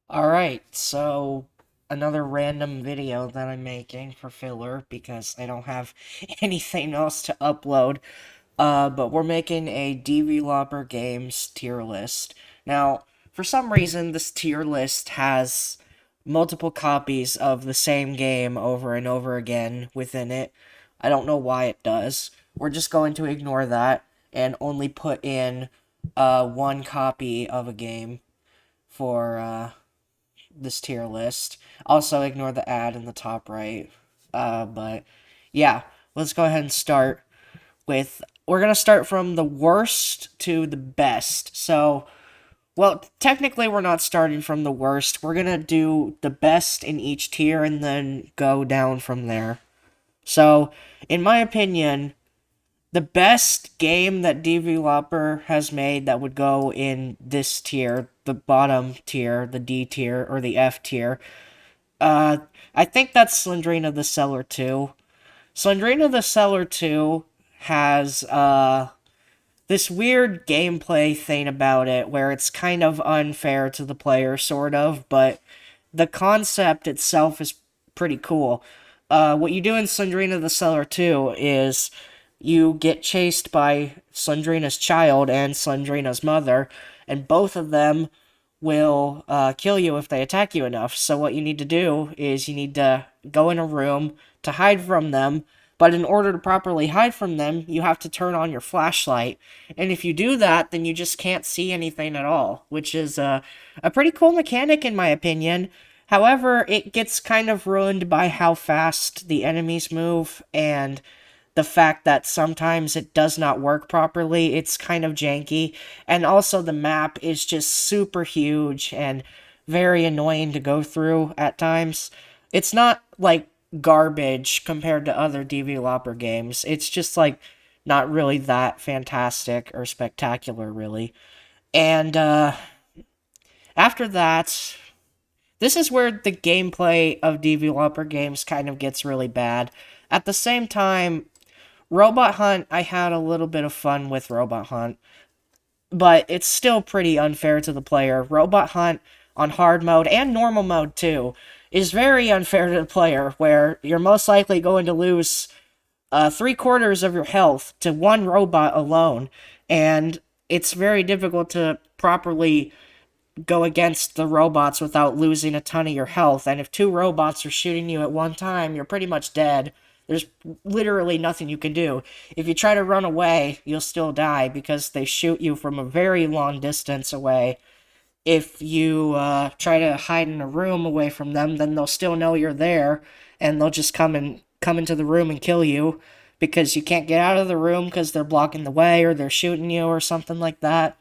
Alright, so another random video that I'm making for filler because I don't have anything else to upload. But we're making a DVloper games tier list. Now, for some reason, this tier list has multiple copies of the same game over and over again within it. I don't know why it does. We're just going to ignore that and only put in one copy of a game for this tier list. Also, ignore the ad in the top right. But yeah, let's go ahead and start with. We're gonna start from the worst to the best. So, well, technically, we're not starting from the worst. We're gonna do the best in each tier and then go down from there. So, in my opinion, the best game that DVloper has made that would go in this tier, the bottom tier, the D tier, or the F tier, uh, I think that's Slendrina the Seller 2. Slendrina the Seller 2 has, this weird gameplay thing about it where it's kind of unfair to the player, sort of, but the concept itself is pretty cool. What you do in Slendrina the Seller 2 is you get chased by Slendrina's child and Slendrina's mother, and both of them will kill you if they attack you enough. So what you need to do is you need to go in a room to hide from them. But in order to properly hide from them, you have to turn on your flashlight. And if you do that, then you just can't see anything at all, which is a pretty cool mechanic in my opinion. However, it gets kind of ruined by how fast the enemies move and the fact that sometimes it does not work properly. It's kind of janky. And also, the map is just super huge and very annoying to go through at times. It's not like garbage compared to other DVloper games. It's just like not really that fantastic or spectacular, really. And after that, this is where the gameplay of DVloper games kind of gets really bad. At the same time, Robot Hunt, I had a little bit of fun with Robot Hunt, but it's still pretty unfair to the player. Robot Hunt on hard mode and normal mode too is very unfair to the player, where you're most likely going to lose three-quarters of your health to one robot alone, and it's very difficult to properly go against the robots without losing a ton of your health. And if two robots are shooting you at one time, you're pretty much dead. There's literally nothing you can do. If you try to run away, you'll still die because they shoot you from a very long distance away. If you try to hide in a room away from them, then they'll still know you're there, and they'll just come into the room and kill you because you can't get out of the room because they're blocking the way or they're shooting you or something like that,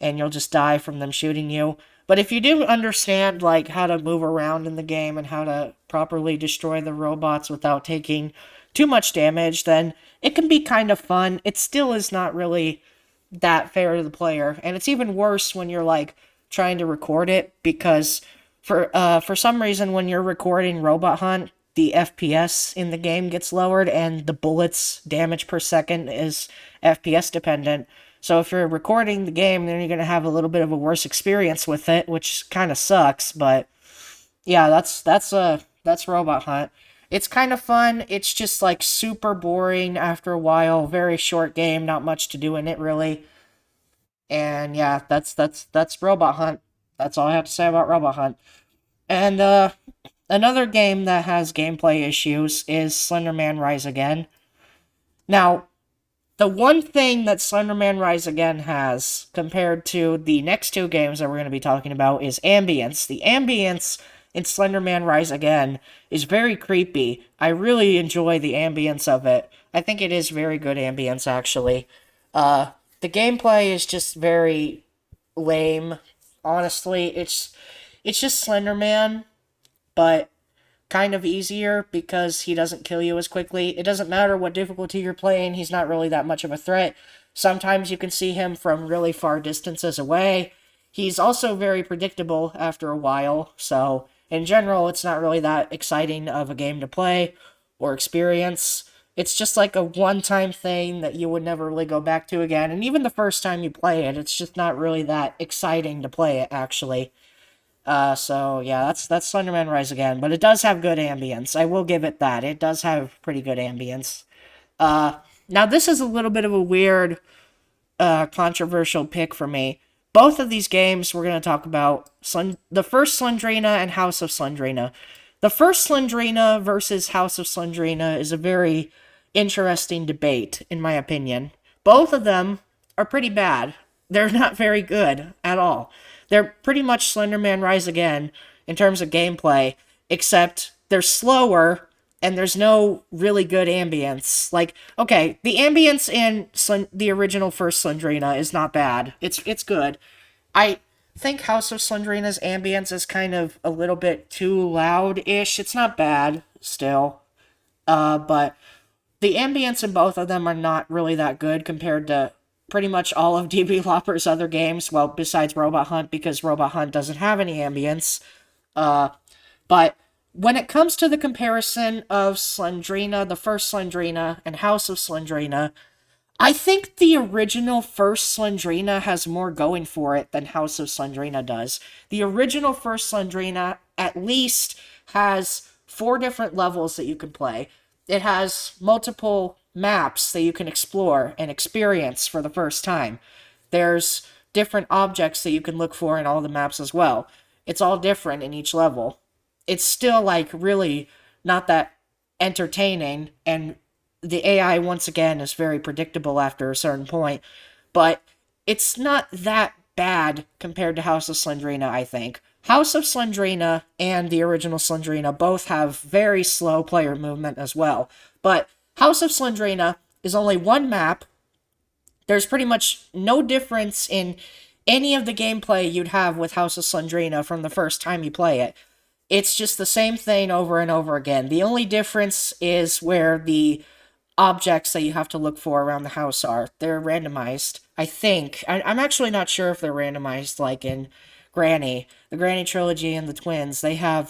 and you'll just die from them shooting you. But if you do understand like how to move around in the game and how to properly destroy the robots without taking too much damage, then it can be kind of fun. It still is not really that fair to the player, and it's even worse when you're like trying to record it because for some reason when you're recording Robot Hunt, the FPS in the game gets lowered and the bullets damage per second is FPS dependent. So if you're recording the game, then you're going to have a little bit of a worse experience with it, which kind of sucks. But yeah, that's Robot Hunt. It's kind of fun. It's just like super boring after a while. Very short game, not much to do in it really. And yeah, that's Robot Hunt. That's all I have to say about Robot Hunt. And another game that has gameplay issues is Slenderman Rise Again. Now, the one thing that Slenderman Rise Again has, compared to the next two games that we're going to be talking about, is ambience. The ambience in Slenderman Rise Again is very creepy. I really enjoy the ambience of it. I think it is very good ambience, actually. Uh, the gameplay is just very lame. Honestly, it's just Slenderman, but kind of easier because he doesn't kill you as quickly. It doesn't matter what difficulty you're playing, he's not really that much of a threat. Sometimes you can see him from really far distances away. He's also very predictable after a while, so in general, it's not really that exciting of a game to play or experience. It's just like a one-time thing that you would never really go back to again, and even the first time you play it, it's just not really that exciting to play it, actually. So yeah, that's Slenderman Rise Again, but it does have good ambience. I will give it that. It does have pretty good ambience. Uh, Now this is a little bit of a weird, controversial pick for me. Both of these games we're going to talk about the first Slendrina and House of Slendrina. The first Slendrina versus House of Slendrina is a very interesting debate, in my opinion. Both of them are pretty bad. They're not very good at all. They're pretty much Slenderman Rise Again in terms of gameplay, except they're slower and there's no really good ambience. Like, okay, the ambience in the original first Slendrina is not bad. It's good. I think House of Slendrina's ambience is kind of a little bit too loud-ish. It's not bad still, but the ambience in both of them are not really that good compared to pretty much all of DVloper's other games. Well, besides Robot Hunt, because Robot Hunt doesn't have any ambience. But when it comes to the comparison of Slendrina, the first Slendrina, and House of Slendrina, I think the original first Slendrina has more going for it than House of Slendrina does. The original first Slendrina at least has 4 different levels that you can play. It has multiple maps that you can explore and experience for the first time. There's different objects that you can look for in all the maps as well. It's all different in each level. It's still like really not that entertaining, and the AI once again is very predictable after a certain point, but it's not that bad compared to House of Slendrina, I think. House of Slendrina and the original Slendrina both have very slow player movement as well, but House of Slendrina is only one map. There's pretty much no difference in any of the gameplay you'd have with House of Slendrina from the first time you play it. It's just the same thing over and over again. The only difference is where the objects that you have to look for around the house are. They're randomized, I think. I'm actually not sure if they're randomized like in Granny. The Granny trilogy and the twins, they have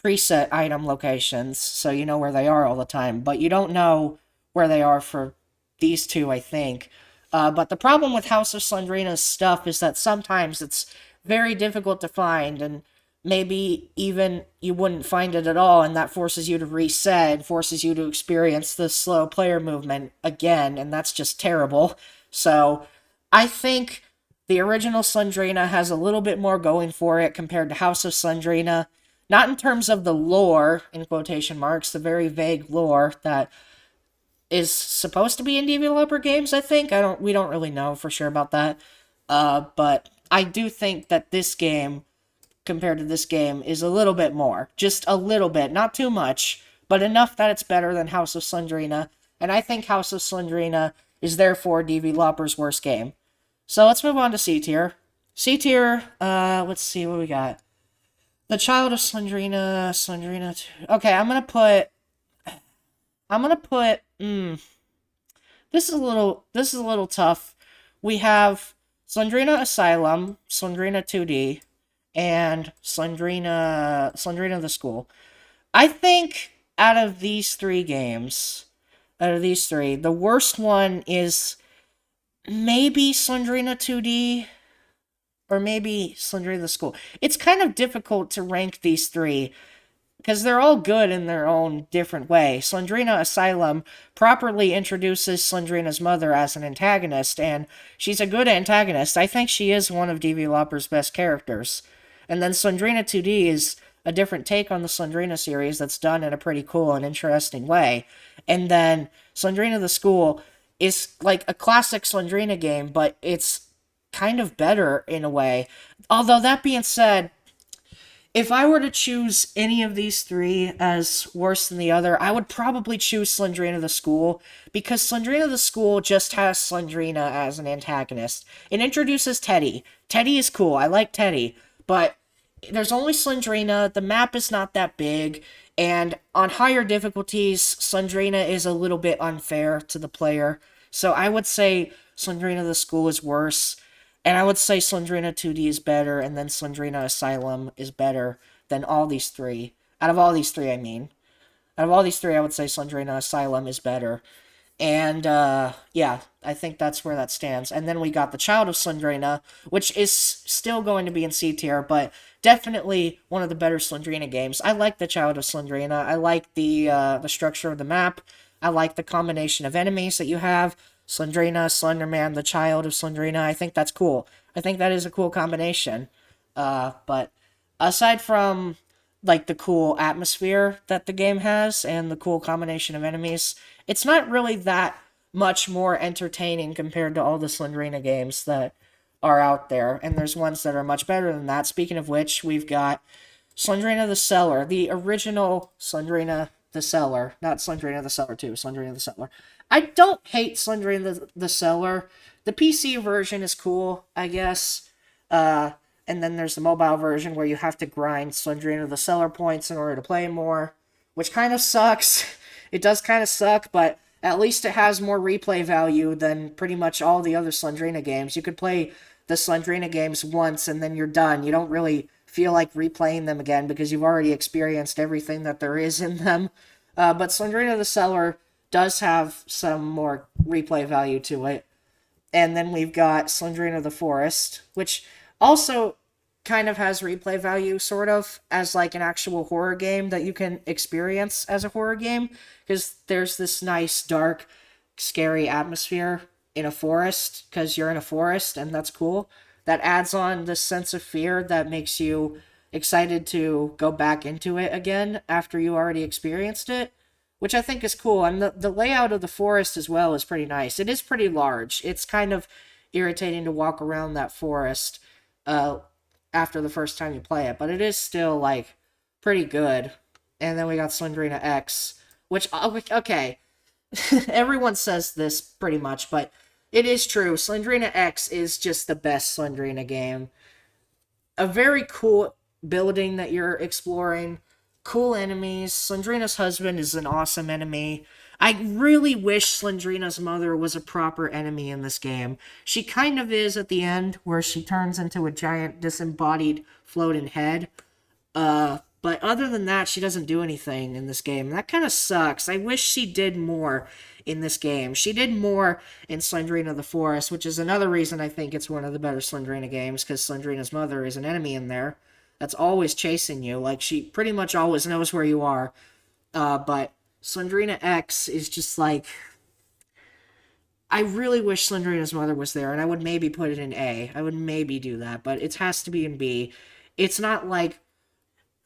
preset item locations, so you know where they are all the time, but you don't know where they are for these two, I think. But the problem with House of Slendrina's stuff is that sometimes it's very difficult to find, and maybe even you wouldn't find it at all, and that forces you to reset, forces you to experience the slow player movement again, and that's just terrible. So, I think the original Slendrina has a little bit more going for it compared to House of Slendrina. Not in terms of the lore, in quotation marks, the very vague lore that is supposed to be in DVloper games, I think. We don't really know for sure about that. But I do think that this game, compared to this game, is a little bit more. Just a little bit. Not too much, but enough that it's better than House of Slendrina. And I think House of Slendrina is therefore DVloper's worst game. So let's move on to C tier. C tier, let's see what we got. The Child of Slendrina, Slendrina 2. Okay, this is a little tough. We have Slendrina Asylum, Slendrina 2D, and Slendrina the School. I think out of these three, the worst one is maybe Slendrina 2D or maybe Slendrina the School. It's kind of difficult to rank these three because they're all good in their own different way. Slendrina Asylum properly introduces Slendrina's mother as an antagonist, and she's a good antagonist. I think she is one of DVloper's best characters. And then Slendrina 2D is a different take on the Slendrina series that's done in a pretty cool and interesting way. And then Slendrina the School is like a classic Slendrina game, but it's kind of better in a way. Although, that being said, if I were to choose any of these three as worse than the other, I would probably choose Slendrina the School, because Slendrina the School just has Slendrina as an antagonist. It introduces Teddy. Teddy is cool, I like Teddy, but there's only Slendrina, the map is not that big, and on higher difficulties, Slendrina is a little bit unfair to the player. So I would say Slendrina the School is worse, and I would say Slendrina 2D is better, and then Slendrina Asylum is better than all these three. Out of all these three, I mean. Out of all these three, I would say Slendrina Asylum is better. And, yeah, I think that's where that stands. And then we got The Child of Slendrina, which is still going to be in C tier, but definitely one of the better Slendrina games. I like the Child of Slendrina. I like the structure of the map. I like the combination of enemies that you have. Slendrina, Slenderman, the Child of Slendrina. I think that's cool. I think that is a cool combination. But aside from like the cool atmosphere that the game has and the cool combination of enemies, it's not really that much more entertaining compared to all the Slendrina games that are out there. And there's ones that are much better than that. Speaking of which, we've got Slendrina the Seller, the original Slendrina the Seller, not Slendrina the Seller 2, Slendrina the Seller. I don't hate Slendrina the Seller. The PC version is cool, I guess. Uh, and then there's the mobile version where you have to grind Slendrina the Seller points in order to play more, which kind of sucks. It does kind of suck, but at least it has more replay value than pretty much all the other Slendrina games. You could play the Slendrina games once and then you're done. You don't really feel like replaying them again because you've already experienced everything that there is in them. But Slendrina the Seller does have some more replay value to it. And then we've got Slendrina the Forest, which also kind of has replay value, sort of, as like an actual horror game that you can experience as a horror game. Because there's this nice, dark, scary atmosphere in a forest, because you're in a forest, and that's cool. That adds on this sense of fear that makes you excited to go back into it again after you already experienced it, which I think is cool. And the layout of the forest as well is pretty nice. It is pretty large. It's kind of irritating to walk around that forest after the first time you play it, but it is still, like, pretty good. And then we got Slendrina X, which, okay, everyone says this pretty much, but it is true. Slendrina X is just the best Slendrina game. A very cool building that you're exploring, cool enemies. Slendrina's husband is an awesome enemy. I really wish Slendrina's mother was a proper enemy in this game. She kind of is at the end, where she turns into a giant disembodied floating head. But other than that, she doesn't do anything in this game. That kind of sucks. I wish she did more in this game. She did more in Slendrina the Forest, which is another reason I think it's one of the better Slendrina games, because Slendrina's mother is an enemy in there that's always chasing you. Like, she pretty much always knows where you are. But Slendrina X is just like... I really wish Slendrina's mother was there, and I would maybe put it in A. I would maybe do that, but it has to be in B. It's not, like,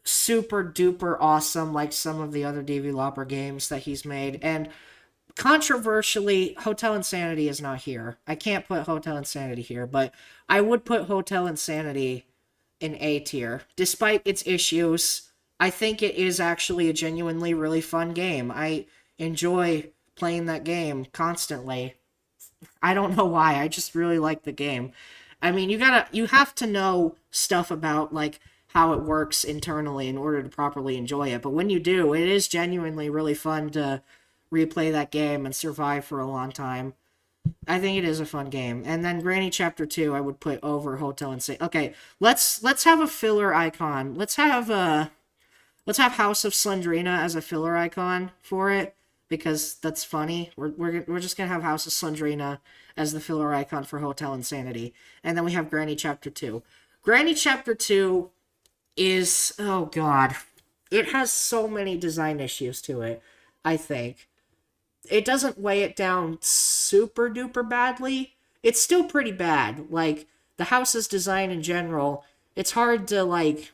super duper awesome like some of the other DVloper games that he's made. And controversially, Hotel Insanity is not here. I can't put Hotel Insanity here, but I would put Hotel Insanity in A tier. Despite its issues, I think it is actually a genuinely really fun game. I enjoy playing that game constantly. I don't know why, I just really like the game. I mean, you have to know stuff about, like, how it works internally in order to properly enjoy it. But when you do, it is genuinely really fun to replay that game and survive for a long time. I think it is a fun game. And then Granny Chapter 2 I would put over Hotel Insane. Okay, let's have a filler icon. Let's have House of Slendrina as a filler icon for it, because that's funny. We're just gonna have House of Slendrina as the filler icon for Hotel Insanity. And then we have Granny Chapter 2. Granny Chapter 2 is, oh god, it has so many design issues to it, I think. It doesn't weigh it down super duper badly. It's still pretty bad. Like, the house's design in general, it's hard to, like,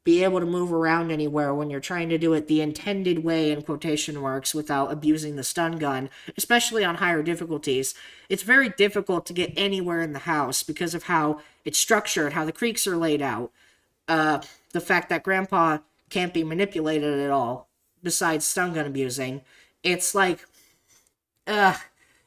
be able to move around anywhere when you're trying to do it the intended way, in quotation marks, without abusing the stun gun, especially on higher difficulties. It's very difficult to get anywhere in the house because of how it's structured, how the creeks are laid out. The fact that Grandpa can't be manipulated at all, besides stun gun abusing. It's like,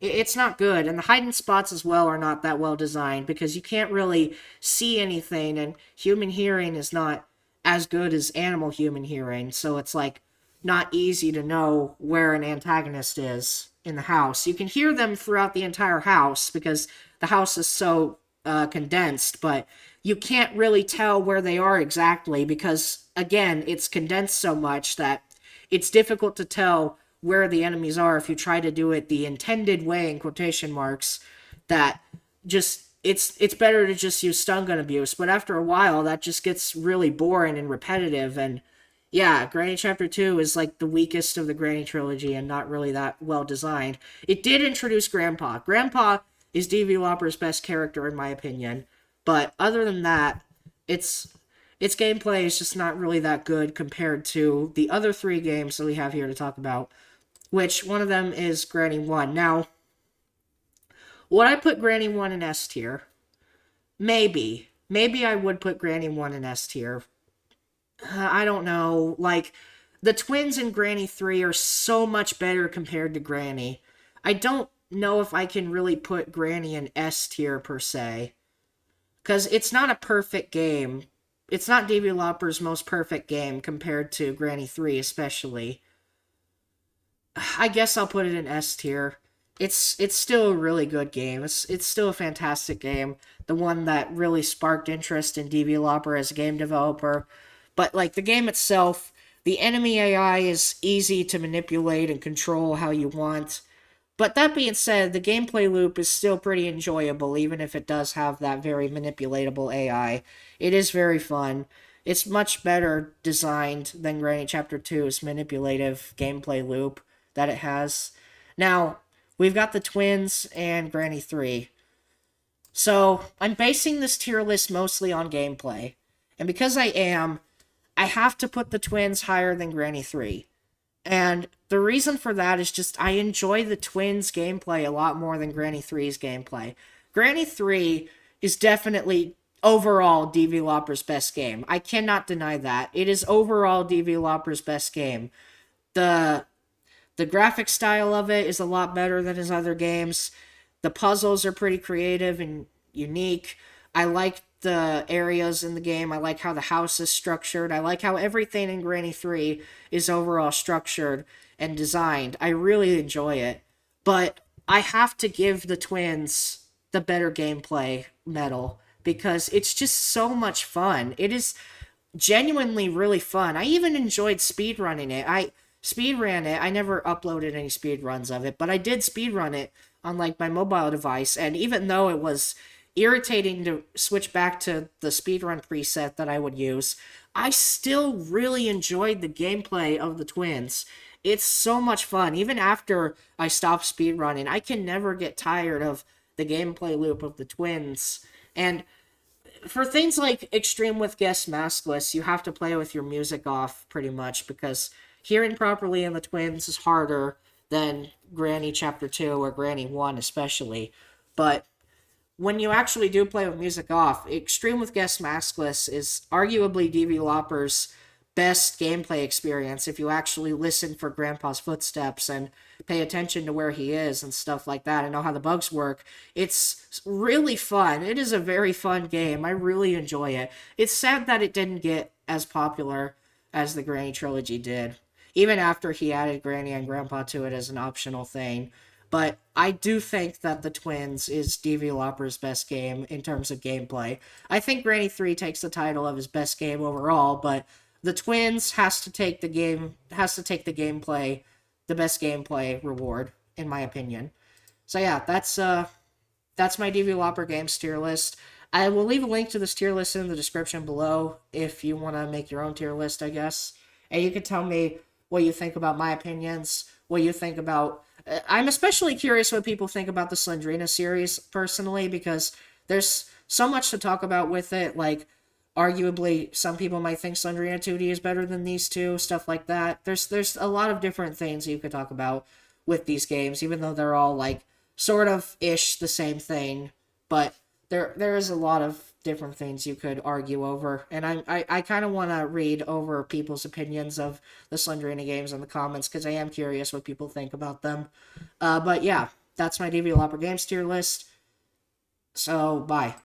it's not good. And the hiding spots as well are not that well designed, because you can't really see anything, and human hearing is not as good as animal human hearing, so it's like not easy to know where an antagonist is in the house. You can hear them throughout the entire house, because the house is so condensed, but you can't really tell where they are exactly, because, again, it's condensed so much that it's difficult to tell where the enemies are if you try to do it the intended way, in quotation marks, that just it's better to just use stun gun abuse. But after a while, that just gets really boring and repetitive. And yeah, Granny Chapter 2 is like the weakest of the Granny trilogy and not really that well designed. It did introduce Grandpa. Grandpa is DVloper's best character, in my opinion. But other than that, its its gameplay is just not really that good compared to the other three games that we have here to talk about, which one of them is Granny 1. Now, would I put Granny 1 in S tier? Maybe. Maybe I would put Granny 1 in S tier. I don't know. Like, the twins in Granny 3 are so much better compared to Granny. I don't know if I can really put Granny in S tier per se. Because it's not a perfect game. It's not DVloper's most perfect game compared to Granny 3, especially. I guess I'll put it in S tier. It's still a really good game. It's still a fantastic game. The one that really sparked interest in DVloper as a game developer. But like the game itself, the enemy AI is easy to manipulate and control how you want. But that being said, the gameplay loop is still pretty enjoyable, even if it does have that very manipulatable AI. It is very fun. It's much better designed than Granny Chapter 2's manipulative gameplay loop that it has. Now, we've got the twins and Granny 3. So, I'm basing this tier list mostly on gameplay. And because I am, I have to put the twins higher than Granny 3. And the reason for that is just I enjoy the twins' gameplay a lot more than Granny 3's gameplay. Granny 3 is definitely overall DVloper's best game. I cannot deny that. It is overall DVloper's best game. The graphic style of it is a lot better than his other games. The puzzles are pretty creative and unique. I like the areas in the game. I like how the house is structured. I like how everything in Granny 3 is overall structured and designed. I really enjoy it. But I have to give the twins the better gameplay medal because it's just so much fun. It is genuinely really fun. I even enjoyed speedrunning it. I speedran it. I never uploaded any speedruns of it, but I did speedrun it on like my mobile device, and even though it was irritating to switch back to the speedrun preset that I would use, I still really enjoyed the gameplay of the twins. It's so much fun. Even after I stopped speedrunning, I can never get tired of the gameplay loop of the twins. And for things like Extreme with Guest Maskless, you have to play with your music off pretty much because hearing properly in the twins is harder than Granny Chapter 2 or Granny 1 especially. But when you actually do play with music off, Extreme with Guest Maskless is arguably DVloper's best gameplay experience if you actually listen for Grandpa's footsteps and pay attention to where he is and stuff like that and know how the bugs work. It's really fun. It is a very fun game. I really enjoy it. It's sad that it didn't get as popular as the Granny trilogy did, even after he added Granny and Grandpa to it as an optional thing. But I do think that the twins is DVloper's best game in terms of gameplay. I think Granny 3 takes the title of his best game overall, but the twins has to take the gameplay, the best gameplay reward, in my opinion. So yeah, that's my DVloper games tier list. I will leave a link to this tier list in the description below if you want to make your own tier list, I guess. And you can tell me what you think about my opinions, what you think about... I'm especially curious what people think about the Slendrina series, personally, because there's so much to talk about with it. Like, arguably, some people might think Slendrina 2D is better than these two, stuff like that. There's a lot of different things you could talk about with these games, even though they're all, like, sort of-ish the same thing. But there is a lot of different things you could argue over, and I kind of want to read over people's opinions of the Slendrina games in the comments, because I am curious what people think about them. But yeah, that's my DVloper games tier list, so bye.